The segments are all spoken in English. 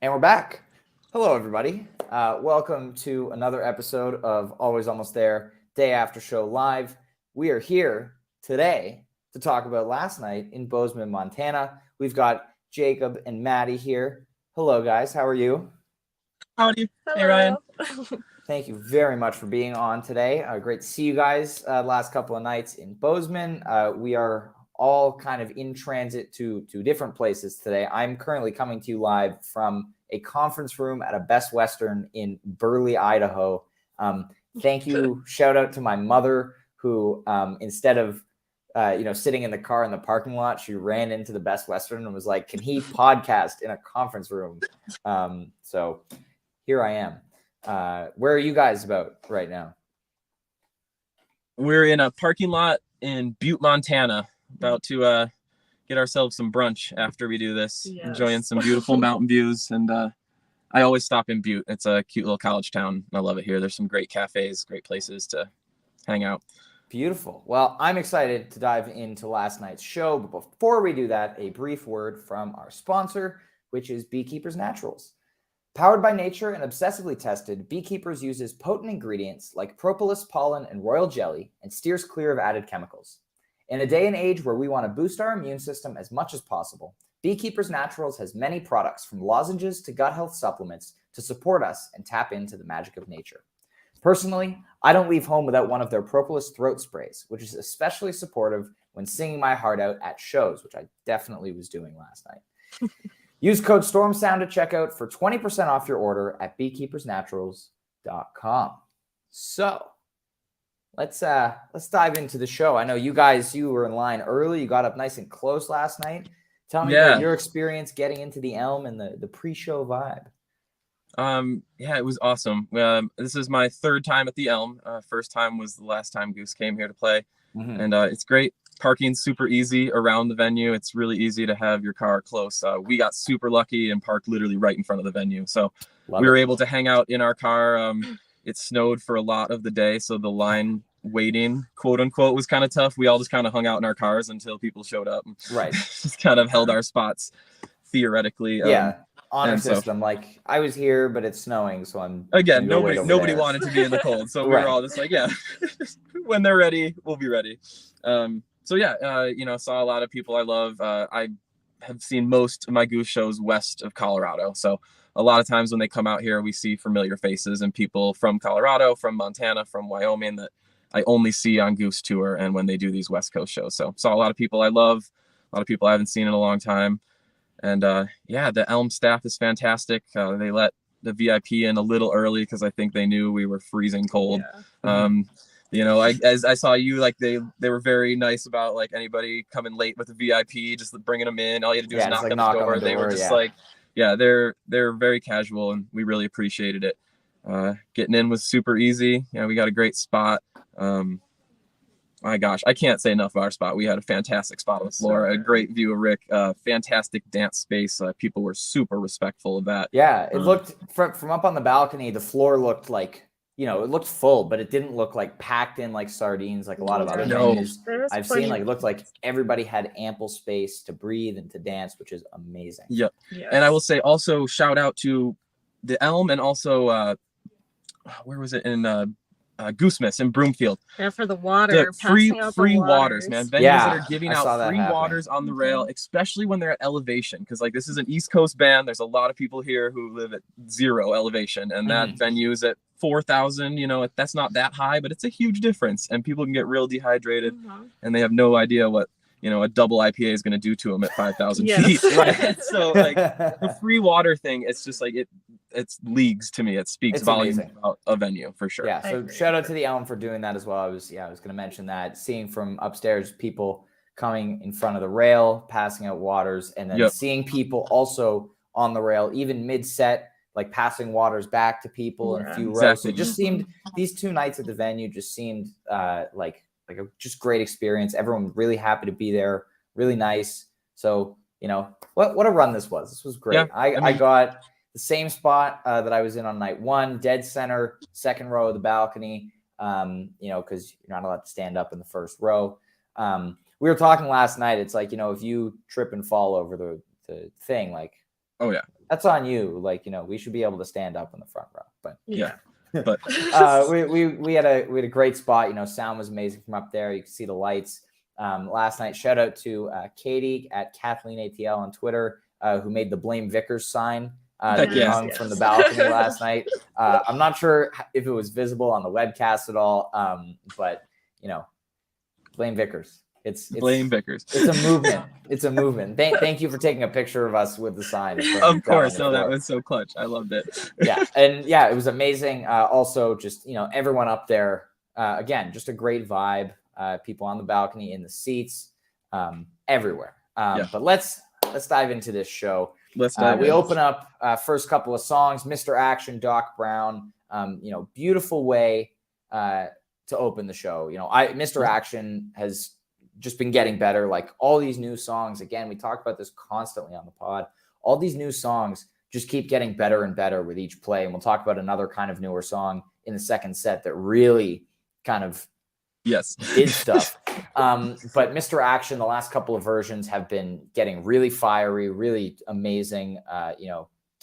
And we're back. Hello, everybody. Welcome to another episode of Always Almost There, Day After Show Live. We are here today to talk about last night in Bozeman, Montana. We've got Jacob and Maddie here. Hello, guys. How are you? Howdy. Hello. Hey, Ryan. Thank you very much for being on today. Great to see you guys last couple of nights in Bozeman. We are all kind of in transit to different places today. I'm currently coming to you live from a conference room at a Best Western in Burley, Idaho. Thank you. Shout out to my mother who, instead of sitting in the car in the parking lot, she ran into the Best Western and was like, can he podcast in a conference room? So here I am. Where are you guys about right now? We're in a parking lot in Butte, Montana, about to get ourselves some brunch after we do this. Yes. Enjoying some beautiful mountain views. And I always stop in Butte. It's a cute little college town. I love it here. There's some great cafes, great places to hang out. Beautiful. Well, I'm excited to dive into last night's show. But before we do that, a brief word from our sponsor, which is Beekeepers Naturals. Powered by nature and obsessively tested, Beekeepers uses potent ingredients like propolis pollen and royal jelly and steers clear of added chemicals. In a day and age where we want to boost our immune system as much as possible, Beekeepers Naturals has many products from lozenges to gut health supplements to support us and tap into the magic of nature. Personally, I don't leave home without one of their propolis throat sprays, which is especially supportive when singing my heart out at shows, which I definitely was doing last night. Use code STORMSOUND at checkout for 20% off your order at beekeepersnaturals.com. So let's dive into the show. I know you were in line early. You got up nice and close last night. Tell me about your experience getting into the Elm and the pre-show vibe. It was awesome. This is my third time at the Elm. First time was the last time Goose came here to play. Mm-hmm. And it's great. Parking's super easy around the venue. It's really easy to have your car close. We got super lucky and parked literally right in front of the venue. So we were able to hang out in our car. It snowed for a lot of the day, so the line waiting, quote unquote, was kind of tough. We all just kind of hung out in our cars until people showed up. Right. Just kind of held our spots theoretically. Honor system. Like, I was here, but it's snowing, so I'm again. Nobody wanted to be in the cold, so we were all just like, yeah, when they're ready, we'll be ready. Saw a lot of people I love. I have seen most of my Goose shows west of Colorado, so a lot of times when they come out here, we see familiar faces and people from Colorado, from Montana, from Wyoming that I only see on Goose Tour and when they do these West Coast shows. So saw a lot of people I love, a lot of people I haven't seen in a long time. And the Elm staff is fantastic. They let the VIP in a little early because I think they knew we were freezing cold. Yeah. As I saw you, like they were very nice about like anybody coming late with a VIP, just bringing them in. All you had to do is knock on the door. They were just they're very casual, and we really appreciated it. Getting in was super easy. We got a great spot. My gosh, I can't say enough of our spot. We had a fantastic spot on the floor, a great view of Rick, fantastic dance space. People were super respectful of that. Yeah, it looked from up on the balcony, the floor looked like, it looked full, but it didn't look like packed in like sardines like a lot of other venues I've seen. Like, it looked like everybody had ample space to breathe and to dance, which is amazing. Yep. Yes. And I will say also shout out to the Elm and also where was it in Goose Miss in Broomfield. Yeah, for the water. Free waters, man. Venues that are giving out free waters on the rail, especially when they're at elevation. Because like this is an East Coast band. There's a lot of people here who live at 0 elevation, and that venue is at 4,000. That's not that high, but it's a huge difference. And people can get real dehydrated, and they have no idea what a double IPA is going to do to them at 5,000 feet. Right. So like the free water thing, it's just like it's leagues to me. It speaks volumes about a venue for sure. Yeah. So shout out to the Elm for doing that as well. I was going to mention that, seeing from upstairs people coming in front of the rail, passing out waters, and then seeing people also on the rail, even mid-set, like passing waters back to people in a few rows. So it just seemed, these 2 nights at the venue just seemed like a just great experience. Everyone really happy to be there, really nice. So, what a run this was. This was great. Yeah, I got the same spot that I was in on night 1, dead center, second row of the balcony, because you're not allowed to stand up in the first row. We were talking last night. It's like, if you trip and fall over the thing, like Oh yeah. That's on you. Like, we should be able to stand up in the front row, but yeah. But we had a great spot. Sound was amazing from up there. You can see the lights. Last night, shout out to Katie at Kathleen ATL on Twitter, who made the Blame Vickers sign hung from the balcony last night. I'm not sure if it was visible on the webcast at all, but Blame Vickers. It's Blame Vickers. It's a movement. It's a movement. Thank you for taking a picture of us with the sign. Of course. No, that was so clutch. I loved it. It was amazing. Also, just everyone up there. Again, just a great vibe. People on the balcony, in the seats, everywhere. But let's dive into this show. Let's dive in. We open up first couple of songs. Mr. Action, Doc Brown. Beautiful way to open the show. Mr. Action has just been getting better. Like all these new songs, again, we talk about this constantly on the pod. All these new songs just keep getting better and better with each play. And we'll talk about another kind of newer song in the second set that really kind of did stuff. But Mr. Action, the last couple of versions have been getting really fiery, really amazing,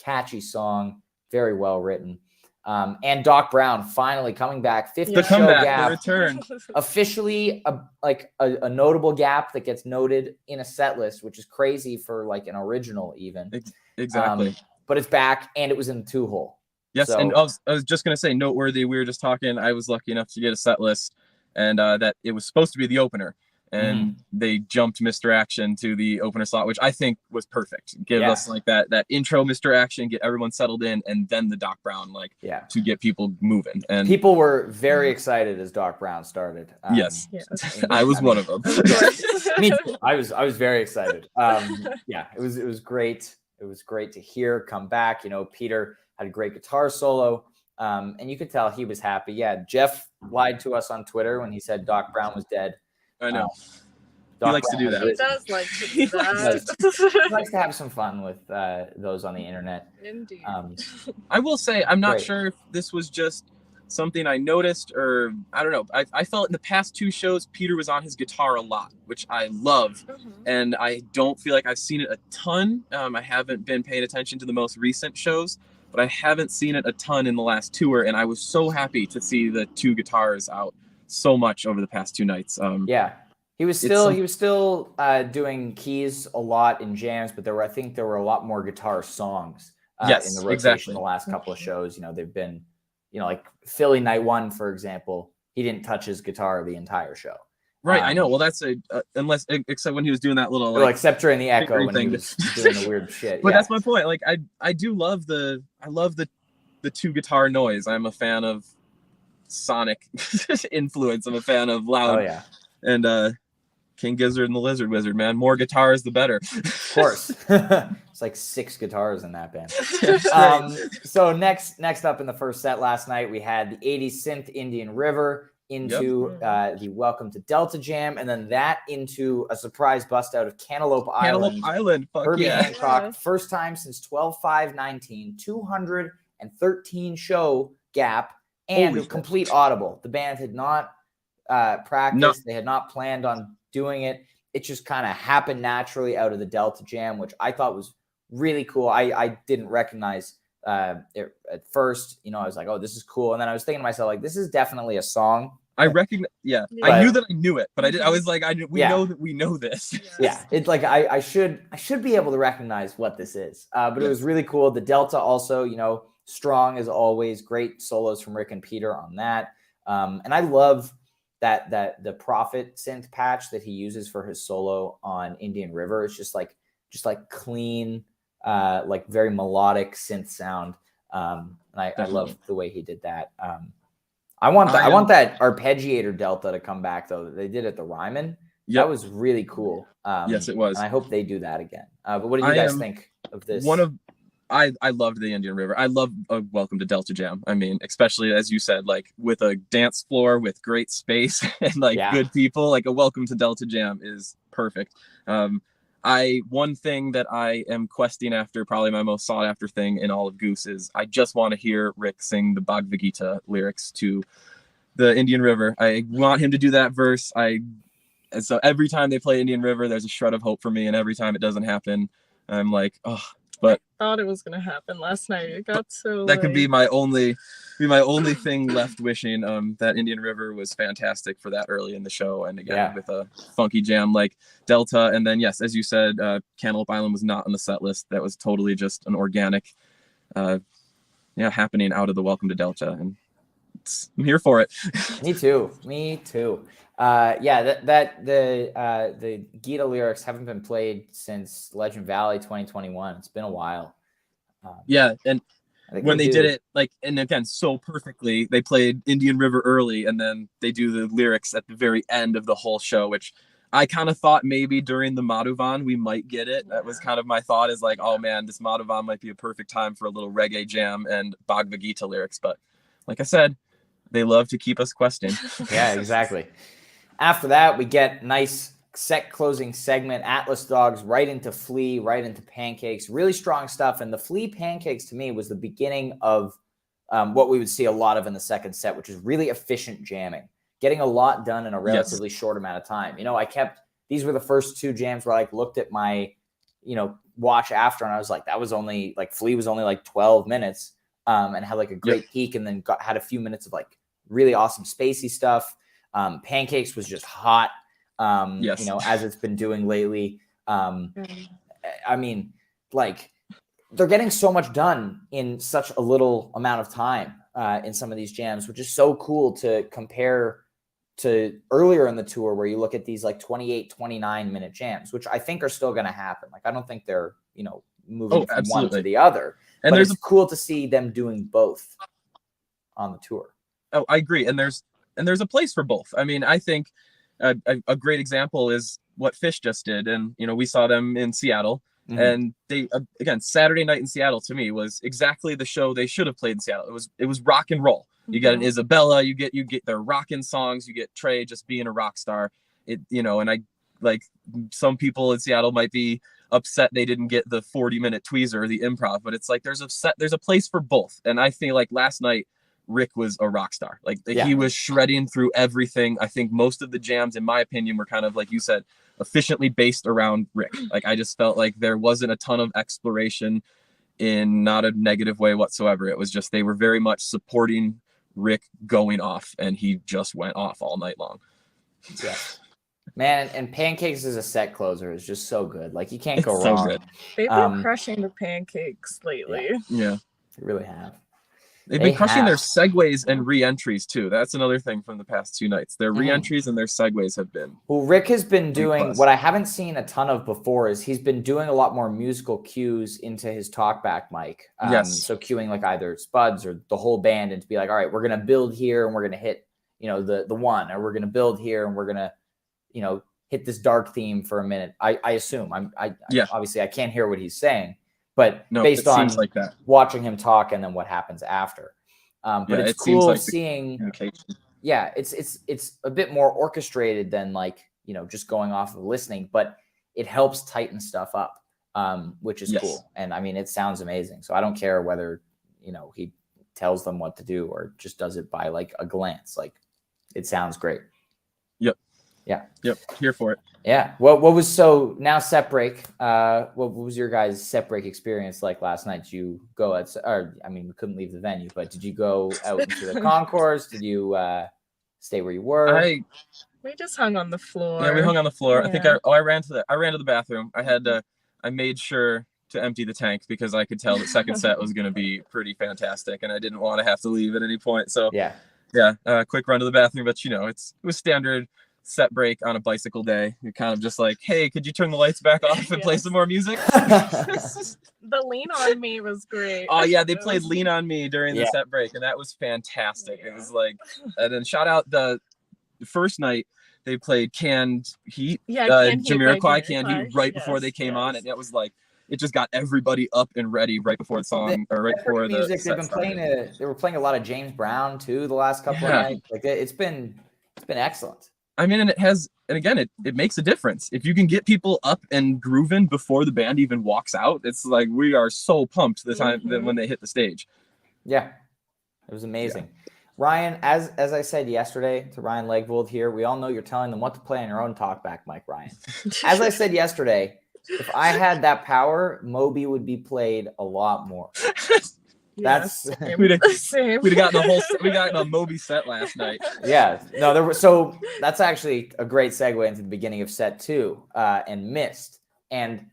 catchy song, very well written. And Doc Brown finally coming back, 50 show gap, the return. Officially a notable gap that gets noted in a set list, which is crazy for like an original even. Exactly. But it's back and it was in the 2-hole. Yes, so, and I was just going to say, noteworthy, we were just talking, I was lucky enough to get a set list and that it was supposed to be the opener. And they jumped Mr. Action to the opener slot, which I think was perfect. Give us like that intro Mr. Action, get everyone settled in, and then the Doc Brown, to get people moving. And people were very excited as Doc Brown started. Yes. I was one of them. Me too. I was very excited. It was great. It was great to hear come back. Peter had a great guitar solo. And you could tell he was happy. Yeah, Jeff lied to us on Twitter when he said Doc Brown was dead. I know. He likes to do that. He does like to do that. He likes to have some fun with those on the internet. Indeed. I will say, I'm not sure if this was just something I noticed or I don't know. I felt in the past 2 shows, Peter was on his guitar a lot, which I love. And I don't feel like I've seen it a ton. I haven't been paying attention to the most recent shows, but I haven't seen it a ton in the last tour. And I was so happy to see the 2 guitars out so much over the past 2 nights. He was still doing keys a lot in jams, but I think there were a lot more guitar songs in the rotation the last couple of shows. They've been, like Philly Night 1, for example, he didn't touch his guitar the entire show. Right, I know. Well, that's except when he was doing that little except during the echo when he was doing the weird shit. But that's my point. Like I do love the 2 guitar noise. I'm a fan of sonic influence. I'm a fan of loud. And King Gizzard and the Lizard Wizard, man, more guitars the better. Of course. It's like 6 guitars in that band. So next up in the first set last night, we had the 80s synth Indian River into the Welcome to Delta Jam, and then that into a surprise bust out of Cantaloupe Island. Fuck Herbie Hancock, first time since 12/5/19, 213 show gap, and complete audible. The band had not practiced. They had not planned on doing it. It just kind of happened naturally out of the Delta Jam, which I thought was really cool. I didn't recognize it at first. I was like, oh, this is cool. And then I was thinking to myself, like, this is definitely a song. I recognize. Yeah. I knew that I knew it, but I was like, we know that we know this. Yeah. It's like, I should be able to recognize what this is. But it was really cool. The Delta also, strong as always, great solos from Rick and Peter on that. And I love that the Prophet synth patch that he uses for his solo on Indian River is just like clean, like very melodic synth sound. And I love the way he did that. I want that arpeggiator Delta to come back though. They did at the Ryman. That was really cool. Yes, it was. And I hope they do that again. But what do you guys think of this? I loved the Indian River. I love Welcome to Delta Jam. I mean, especially as you said, like with a dance floor with great space and good people, like a Welcome to Delta Jam is perfect. One thing that I am questing after, probably my most sought after thing in all of Goose, is I just want to hear Rick sing the Bhagavad Gita lyrics to the Indian River. I want him to do that verse. So every time they play Indian River, there's a shred of hope for me. And every time it doesn't happen, I'm like, oh, But I thought it was gonna happen last night. It got so that could be late. my only thing left wishing. That Indian River was fantastic for that early in the show, and again with a funky jam like Delta, and then yes, as you said, Cantaloupe Island was not on the set list. That was totally just an organic happening out of the Welcome to Delta, and I'm here for it. Me too. The Gita lyrics haven't been played since Legend Valley 2021. It's been a while. And when they did it, like, and again, so perfectly, they played Indian River early, and then they do the lyrics at the very end of the whole show, which I kind of thought maybe during the Madhuvan we might get it. That was kind of my thought, is like, oh man, this Madhuvan might be a perfect time for a little reggae jam and Bhagavad Gita lyrics. But like I said, they love to keep us questing. Yeah, exactly. After that, we get nice set closing segment, Atlas Dogs right into Flea, right into Pancakes, really strong stuff. And the Flea Pancakes to me was the beginning of what we would see a lot of in the second set, which is really efficient jamming, getting a lot done in a relatively short amount of time. These were the first two jams where I looked at my, watch after, and I was like, that was only Flea was only 12 minutes and had a great peak, and then had a few minutes of really awesome spacey stuff. Pancakes was just hot, as it's been doing lately. They're getting so much done in such a little amount of time in some of these jams, which is so cool to compare to earlier in the tour where you look at these 28, 29-minute jams, which I think are still going to happen. I don't think they're, moving from one to the other. And it's cool to see them doing both on the tour. Oh, I agree. And there's a place for both. I mean, I think a great example is what Fish just did. And, we saw them in Seattle. Mm-hmm. And they, again, Saturday Night in Seattle to me was exactly the show they should have played in Seattle. It was rock and roll. You get an Isabella, you get their rockin' songs, you get Trey just being a rock star. And some people in Seattle might be upset they didn't get the 40-minute tweezer or the improv, but it's there's a place for both. And I feel like last night Rick was a rock star. He was shredding through everything. I think most of the jams, in my opinion, were kind of, like you said, efficiently based around Rick. I just felt like there wasn't a ton of exploration in not a negative way whatsoever. It was just, they were very much supporting Rick going off, and he just went off all night long. Yeah. Man, and Pancakes as a set closer is just so good. You can't go wrong. Good. They've been crushing the Pancakes lately. Yeah. They really have. They've been crushing their segues and re-entries too. That's another thing from the past two nights. Their re-entries and their segues have been. Well, Rick has been doing what I haven't seen a ton of before, is he's been doing a lot more musical cues into his talkback mic. So cueing either Spuds or the whole band, and to be like, all right, we're going to build here and we're going to hit, the one, or we're going to build here and we're going to, hit this dark theme for a minute. I assume obviously I can't hear what he's saying. But based on watching him talk and then what happens after. But it's cool seeing. Yeah, it's a bit more orchestrated than just going off of listening, but it helps tighten stuff up, which is cool. And I mean, it sounds amazing. So I don't care whether he tells them what to do or just does it by a glance. It sounds great. Yep. Yeah. Yep. Here for it. Yeah. What was so now set break? What was your guys' set break experience like last night? Did you go we couldn't leave the venue, but did you go out into the concourse? Did you stay where you were? We just hung on the floor. Yeah, we hung on the floor. Yeah. I think I ran to the bathroom. I made sure to empty the tank because I could tell the second set was going to be pretty fantastic, and I didn't want to have to leave at any point. So quick run to the bathroom, but it was standard set break on a bicycle day. You're kind of just like, hey, could you turn the lights back off and play some more music? The Lean On Me was great. Oh yeah, they played Lean On Me during the set break, and that was fantastic. It was and then shout out the first night they played Canned Heat, Jamiroquai Canned Heat right before they came on, and it was it just got everybody up and ready right before the song or right before the music. They've been playing they were playing a lot of James Brown too the last couple of nights. It's been excellent. I mean, and it makes a difference. If you can get people up and grooving before the band even walks out, it's we are so pumped the time that when they hit the stage. Yeah. It was amazing. Yeah. Ryan, as I said yesterday to Ryan Legvold here, we all know you're telling them what to play on your own talkback mic, Ryan. As I said yesterday, if I had that power, Moby would be played a lot more. That's we'd have gotten a Moby set last night. Yeah, no, there was, so that's actually a great segue into the beginning of set 2 and Mist. And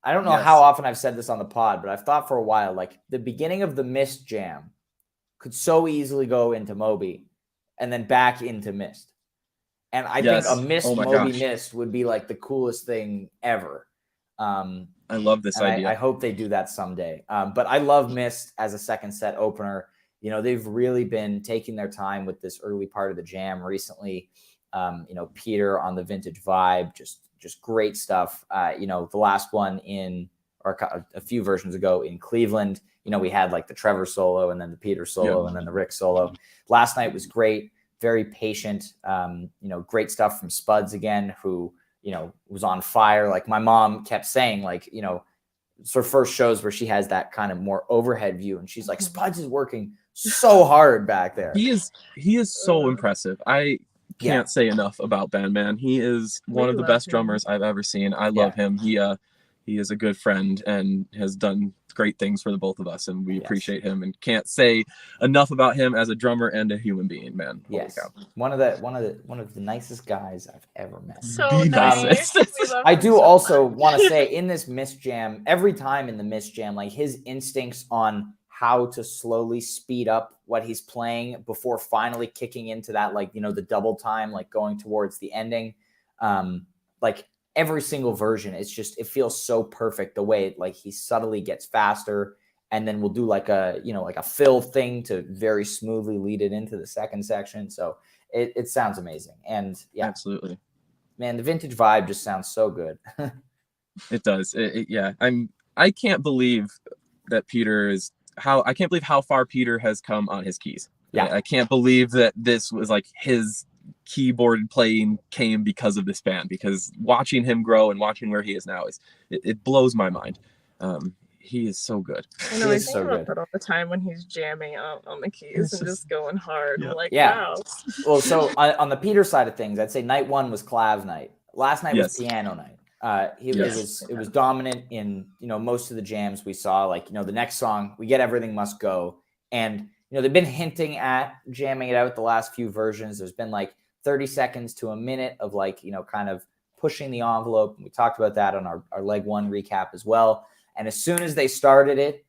I don't know how often I've said this on the pod, but I've thought for a while, like the beginning of the Mist jam could so easily go into Moby and then back into Mist. And I think a Mist Moby Mist would be like the coolest thing ever. I love this idea. I hope they do that someday. But I love Mist as a second set opener. You know, they've really been taking their time with this early part of the jam recently. You know, Peter on the Vintage Vibe, just great stuff. You know, the last one a few versions ago in Cleveland, you know, we had like the Trevor solo and then the Peter solo and then the Rick solo. Last night was great, very patient. You know, great stuff from Spuds again, who, you know, was on fire. Like my mom kept saying, like, you know, it's her first shows where she has that kind of more overhead view, and she's like, Spuds is working so hard back there. He is so impressive. I can't say enough about Ben, man. He is one of the best drummers I've ever seen. I love him. He is a good friend and has done great things for the both of us, and we appreciate him and can't say enough about him as a drummer and a human being, man. Holy cow. One of the nicest guys I've ever met. So nice. I do also want to say in this Mist jam, every time in the Mist jam, like his instincts on how to slowly speed up what he's playing before finally kicking into that, like, you know, the double time, like going towards the ending. Like every single version, it's just, it feels so perfect the way like he subtly gets faster, and then we'll do like a, you know, like a fill thing to very smoothly lead it into the second section. So it sounds amazing. And absolutely, man, the Vintage Vibe just sounds so good. It does. I can't believe that I can't believe how far Peter has come on his keys. Yeah. I can't believe that this was like his keyboard playing came because of this band, because watching him grow and watching where he is now it blows my mind. He is so good. I know, I think about that all the time when he's jamming out on the keys and just going hard. I'm like, wow. Well, so on the Peter side of things, I'd say night 1 was clav night. Last night was piano night. It was dominant in, you know, most of the jams we saw. Like, you know, the next song, We Get Everything Must Go, and, you know, they've been hinting at jamming it out the last few versions. There's been like 30 seconds to a minute of like, you know, kind of pushing the envelope. And we talked about that on our leg 1 recap as well. And as soon as they started it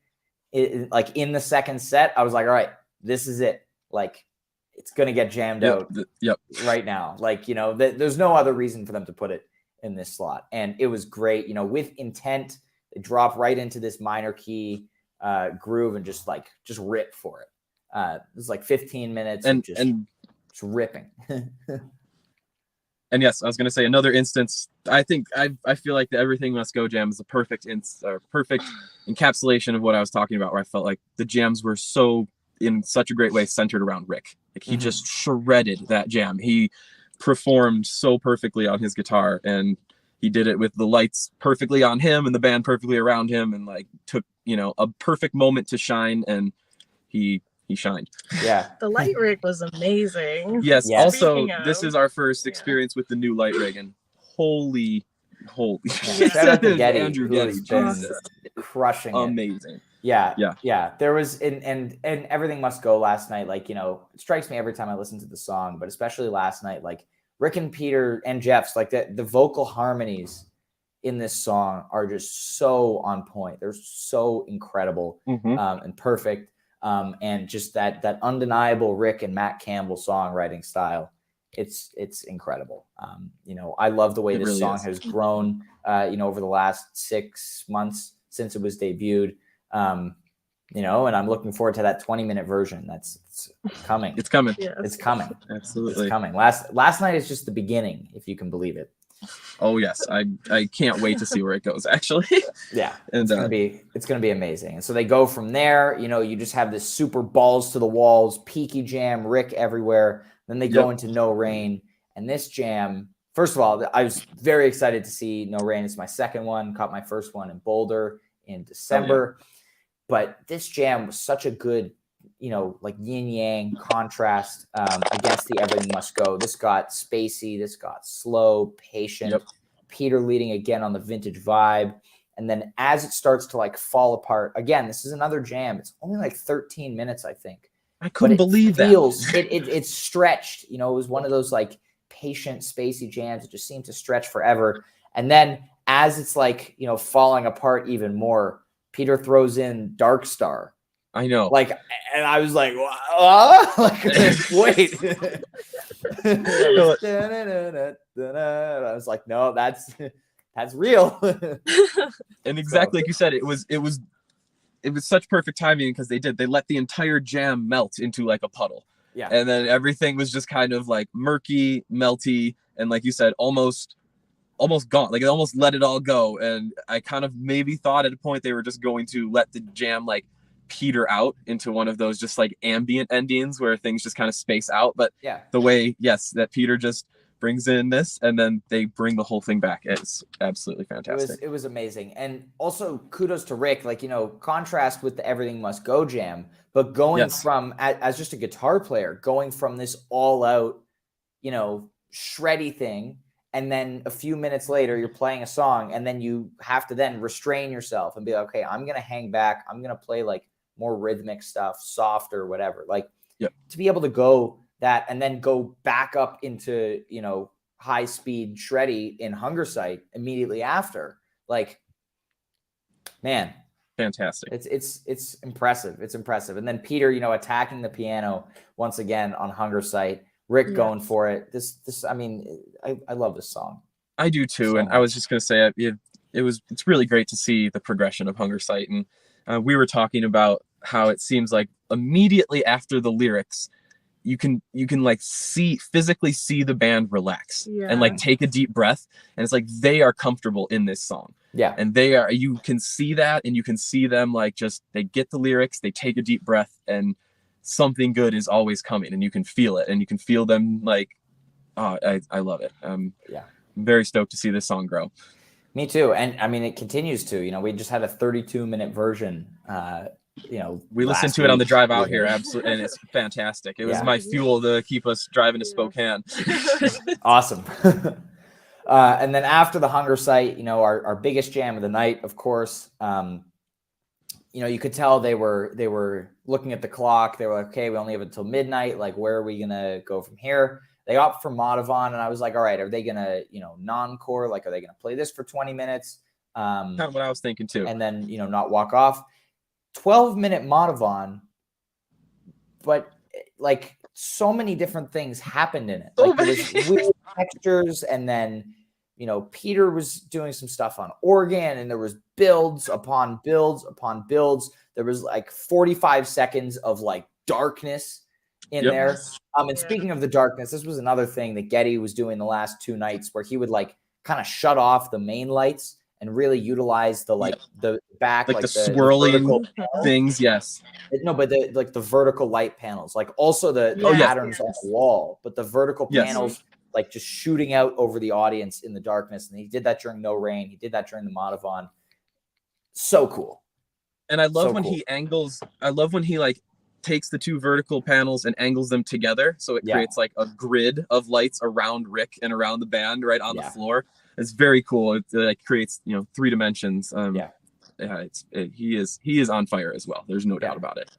like in the second set, I was like, all right, this is it. Like, it's going to get jammed out right now. Like, you know, there's no other reason for them to put it in this slot. And it was great, you know, with intent. They drop right into this minor key groove and just rip for it. It was like 15 minutes and just ripping. And yes, I was going to say another instance. I think I feel like the Everything Must Go jam is a perfect encapsulation of what I was talking about, where I felt like the jams were so, in such a great way, centered around Rick. Like he just shredded that jam. He performed so perfectly on his guitar, and he did it with the lights perfectly on him and the band perfectly around him, and like took, you know, a perfect moment to shine, and he shined. Yeah. The light rig was amazing. Yes. Also, this is our first experience with the new light rig, and holy. Shout out to Getty, Andrew who has been crushing it. Amazing. Yeah. There was and Everything Must Go last night. Like, you know, it strikes me every time I listen to the song, but especially last night, like Rick and Peter and Jeff's, like the vocal harmonies in this song are just so on point. They're so incredible and perfect. And just that undeniable Rick and Matt Campbell songwriting style. It's incredible. You know, I love the way this song has grown, you know, over the last 6 months since it was debuted. You know, and I'm looking forward to that 20-minute version. It's coming. It's coming. Yes. It's coming. Absolutely. It's coming. Last night is just the beginning, if you can believe it. Oh yes, I can't wait to see where it goes. Actually, yeah, and it's gonna be amazing. And so they go from there. You know, you just have this super balls to the walls, peaky jam, Rick everywhere. Then they go into No Rain, and this jam. First of all, I was very excited to see No Rain. It's my second one. Caught my first one in Boulder in December. But this jam was such a good, you know, like yin yang contrast against the Everything Must Go. This got spacey. This got slow, patient. Peter leading again on the vintage vibe. And then as it starts to like fall apart, again, this is another jam. It's only like 13 minutes, I think. I couldn't believe that. It's stretched. You know, it was one of those like patient, spacey jams. It just seemed to stretch forever. And then as it's like, you know, falling apart even more, Peter throws in Dark Star. I know. Like, and I was like, like wait. I was like, no, that's real. And exactly like you said, it was such perfect timing because they let the entire jam melt into like a puddle. Yeah. And then everything was just kind of like murky, melty, and like you said, almost gone. Like it almost let it all go. And I kind of maybe thought at a point they were just going to let the jam like peter out into one of those just like ambient endings where things just kind of space out. But yeah, the way, yes, that Peter just brings in this and then they bring the whole thing back. It's absolutely fantastic. It was amazing. And also kudos to Rick, like, you know, contrast with the Everything Must Go jam, but going from as just a guitar player, going from this all out, you know, shreddy thing. And then a few minutes later, you're playing a song and then you have to then restrain yourself and be like, okay, I'm going to hang back. I'm going to play like more rhythmic stuff, softer, whatever. Like to be able to go that and then go back up into, you know, high speed shreddy in Hunger Sight immediately after, like, man, fantastic. It's impressive. It's impressive. And then Peter, you know, attacking the piano once again on Hunger Sight, Rick going for it. This, I mean, I love this song. I do too. And I was just going to say it's really great to see the progression of Hunger Sight. And we were talking about how it seems like immediately after the lyrics, you can like physically see the band relax and like take a deep breath. And it's like, they are comfortable in this song. Yeah. And you can see that, and you can see them like they get the lyrics, they take a deep breath, and something good is always coming, and you can feel it, and you can feel them like, I love it. I'm very stoked to see this song grow. Me too. And I mean, it continues to, you know, we just had a 32-minute version, you know, we listened to it on the drive out here. Absolutely. And it's fantastic. It was my fuel to keep us driving to Spokane. Awesome. And then after the Hunger Sight, you know, our biggest jam of the night, of course, you know, you could tell they were looking at the clock. They were like, okay, we only have until midnight. Like, where are we going to go from here? They opt for Madhavan. And I was like, all right, are they going to, you know, non-core? Like, are they going to play this for 20 minutes? Kind of what I was thinking too. And then, you know, not walk off. 12-minute Madhavan, but like so many different things happened in it. Like, there was weird textures, and then, you know, Peter was doing some stuff on organ, and there was builds upon builds upon builds. There was like 45 seconds of like darkness in there. And speaking of the darkness, this was another thing that Geddy was doing the last two nights, where he would like kind of shut off the main lights and really utilize the like the back, like the swirling things. Yes. No, but the vertical light panels, like also the patterns on the wall, but the vertical panels, like just shooting out over the audience in the darkness. And he did that during No Rain. He did that during the Madhavan. So cool. And I love when he angles. I love when he like takes the two vertical panels and angles them together, so it creates like a grid of lights around Rick and around the band right on the floor. It's very cool. It like creates, you know, 3 dimensions. He is on fire as well. There's no doubt about it.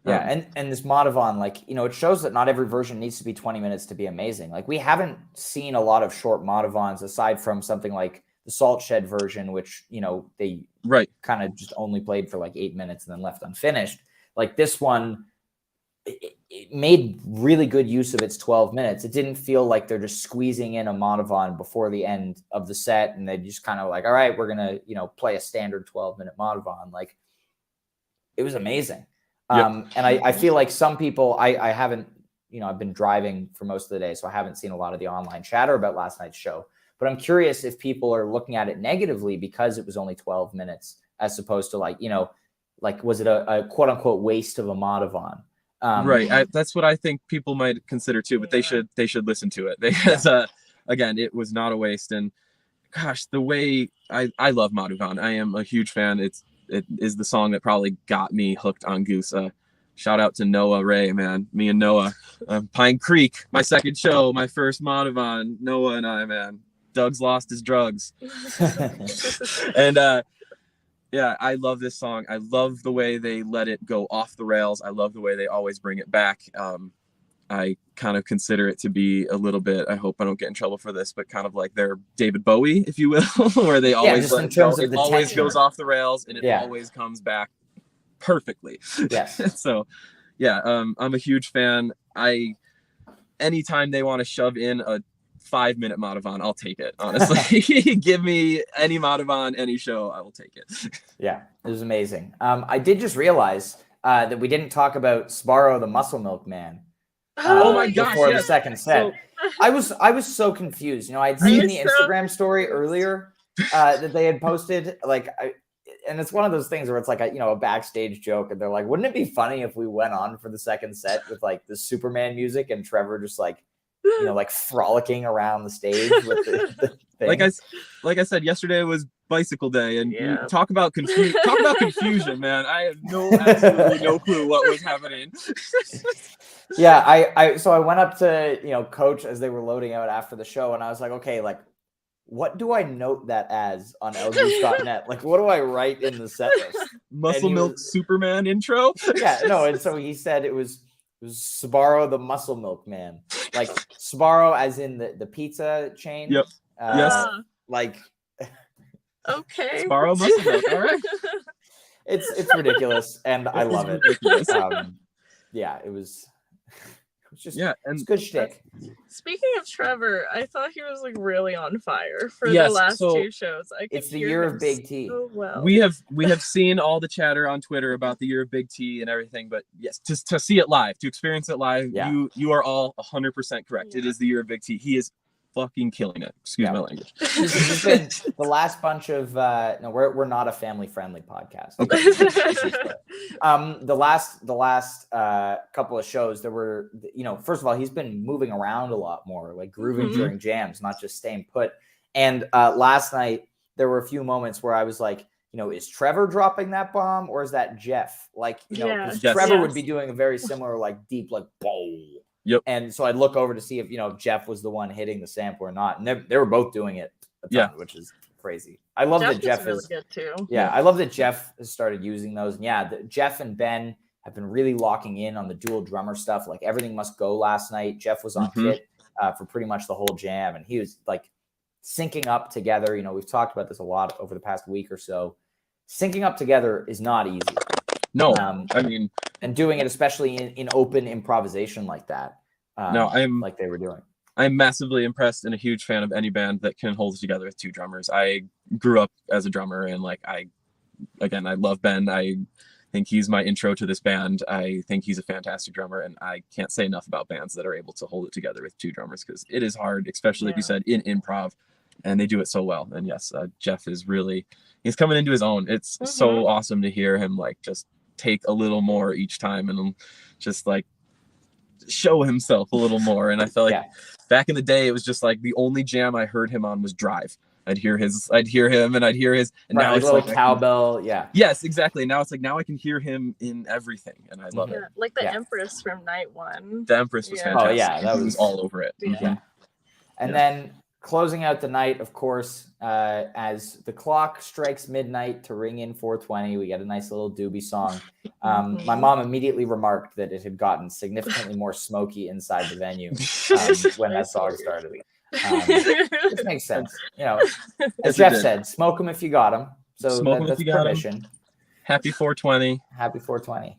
And this Madhavan, like, you know, it shows that not every version needs to be 20 minutes to be amazing. Like, we haven't seen a lot of short Madhavans aside from something like the Salt Shed version, which, you know, they kind of just only played for like 8 minutes and then left unfinished. Like this one, it made really good use of its 12 minutes. It didn't feel like they're just squeezing in a Madhavan before the end of the set, and they just kind of like, all right, we're gonna, you know, play a standard 12-minute Madhavan. Like, it was amazing. And I feel like some people, I haven't, you know, I've been driving for most of the day, so I haven't seen a lot of the online chatter about last night's show. But I'm curious if people are looking at it negatively because it was only 12 minutes, as opposed to like, you know, like, was it a quote unquote waste of a Madhavan? That's what I think people might consider too, but they should listen to it because again, it was not a waste. And gosh, the way I love Madhavan, I am a huge fan. It is the song that probably got me hooked on Goose. Shout out to Noah Ray, man. Me and Noah, Pine Creek, my second show, my first Madhavan. Noah and I, man, Doug's lost his drugs. And yeah, I love this song. I love the way they let it go off the rails. I love the way they always bring it back. I kind of consider it to be a little bit, I hope I don't get in trouble for this, but kind of like their David Bowie, if you will, where they always let it go. It always goes off the rails, and it always comes back perfectly. Yes. So yeah, I'm a huge fan. Anytime they want to shove in a 5-minute Madhavan, I'll take it, honestly. Give me any Madhavan, any show, I will take it. Yeah, it was amazing. I did just realize that we didn't talk about Sbarro the Muscle Milk Man. Oh my gosh! Before the second set, I was so confused. I'd seen the Instagram story earlier that they had posted, and it's one of those things where it's like a backstage joke, and they're like, "Wouldn't it be funny if we went on for the second set with like the Superman music and Trevor just like frolicking around the stage with the thing?" Like I said, yesterday was bicycle day, and you talk about confusion, man. I have absolutely no clue what was happening. Yeah, I went up to Coach as they were loading out after the show, and I was like, okay, like, what do I note that as on lgoose.net? Like, what do I write in the set list? Muscle Milk Superman intro? Yeah, no, and so he said it was Sbarro the Muscle Milk Man. Like Sbarro as in the pizza chain. Yep. Yes. Like okay. Sbarro Muscle Milk, all right. It's ridiculous, and I love it. Yeah, it was just it's good shtick. Speaking of Trevor, I thought he was like really on fire for the last two shows. It's the year of Big T. So well. We have seen all the chatter on Twitter about the year of Big T and everything, but yes, to see it live, to experience it live, you are all 100% correct. Yeah. It is the year of Big T. He is fucking killing it. Excuse my language. This has been the last bunch of no, we're not a family friendly podcast. Okay. The last couple of shows, there were first of all, he's been moving around a lot more, like grooving during jams, not just staying put. And last night there were a few moments where I was like, is Trevor dropping that bomb or is that Jeff? Like, because Trevor would be doing a very similar, like deep, like bow. Yep. And so I'd look over to see if Jeff was the one hitting the sample or not, and they were both doing it a ton, which is crazy. I love that Jeff is really good too. Yeah, I love that Jeff has started using those, and Jeff and Ben have been really locking in on the dual drummer stuff. Like everything must go last night. Jeff was on kit for pretty much the whole jam, and he was like syncing up together. We've talked about this a lot over the past week or so. Syncing up together is not easy. No, and doing it especially in open improvisation like that. Like they were doing. I'm massively impressed and a huge fan of any band that can hold it together with two drummers. I grew up as a drummer, and I love Ben. I think he's my intro to this band. I think he's a fantastic drummer, and I can't say enough about bands that are able to hold it together with two drummers, because it is hard, especially like you said, in improv, and they do it so well. And yes, Jeff is he's coming into his own. It's so awesome to hear him like just take a little more each time and just like show himself a little more. And I felt like back in the day, it was just like the only jam I heard him on was Drive. I'd hear him and now it's like cowbell. Yes, exactly. Now it's like, now I can hear him in everything, and I love it. Like the Empress from night one. The Empress was fantastic. Oh yeah, that was all over it. And then closing out the night, of course, as the clock strikes midnight to ring in 420, we get a nice little doobie song. My mom immediately remarked that it had gotten significantly more smoky inside the venue when that song started. Which makes sense. As Jeff said, smoke them if you got them. So smoke that's if you got permission. Them. Happy 420. Happy 420.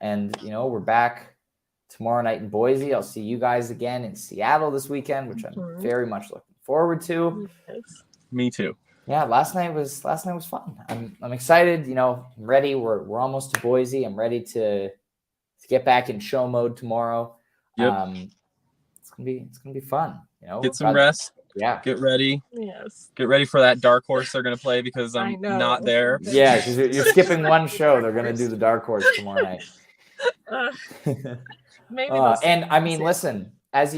And we're back tomorrow night in Boise. I'll see you guys again in Seattle this weekend, which I'm very much looking forward to. Yes. Me too. Yeah, last night was fun. I'm excited. I'm ready. We're almost to Boise. I'm ready to get back in show mode tomorrow. Yep. It's gonna be fun. Get some rest. Yeah. Get ready. Yes. Get ready for that Dark Horse they're gonna play, because I'm not there. Yeah, because you're skipping one show. They're gonna do the Dark Horse tomorrow night. Maybe. And I mean, listen, as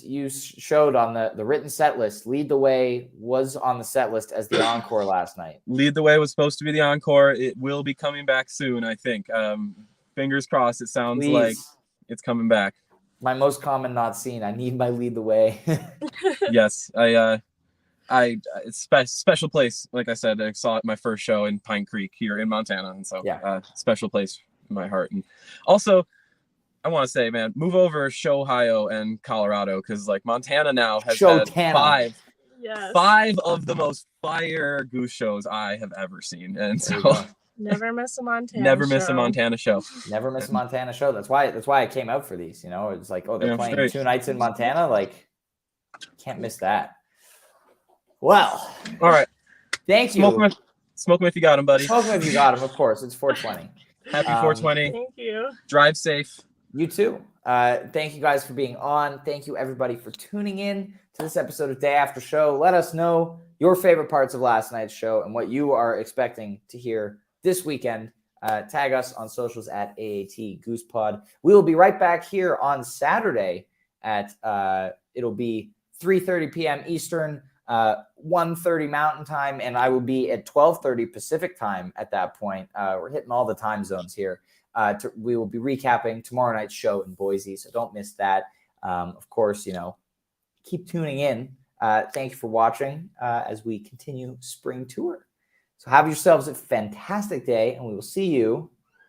you showed on the written set list, Lead the Way was on the set list as the encore last night. Lead the Way was supposed to be the encore. It will be coming back soon, I think. Fingers crossed. It sounds like it's coming back. My most common not seen. I need my lead the way. Yes, it's special place. Like I said, I saw it my first show in Pine Creek here in Montana, and so special place in my heart. And also, I want to say, man, move over Ohio and Colorado, because like Montana now has had five of the most fire Goose shows I have ever seen, and so never miss a Montana. Miss a Montana show. Never miss a Montana show. That's why I came out for these. You know, it's like, oh, they're playing 2 nights in Montana. Like, can't miss that. Well, all right. Thank you. Smoke them if you got them, buddy. Smoke them if you got them, of course. It's 420. Happy 420. Thank you. Drive safe. You too. Thank you guys for being on. Thank you, everybody, for tuning in to this episode of Day After Show. Let us know your favorite parts of last night's show and what you are expecting to hear this weekend. Tag us on socials at AAT Goose Pod. We will be right back here on Saturday at it'll be 3:30 p.m. Eastern, 1:30 Mountain Time, and I will be at 12:30 Pacific Time at that point. We're hitting all the time zones here. We will be recapping tomorrow night's show in Boise, so don't miss that. Of course, keep tuning in. Thank you for watching as we continue spring tour. So have yourselves a fantastic day, and we will see you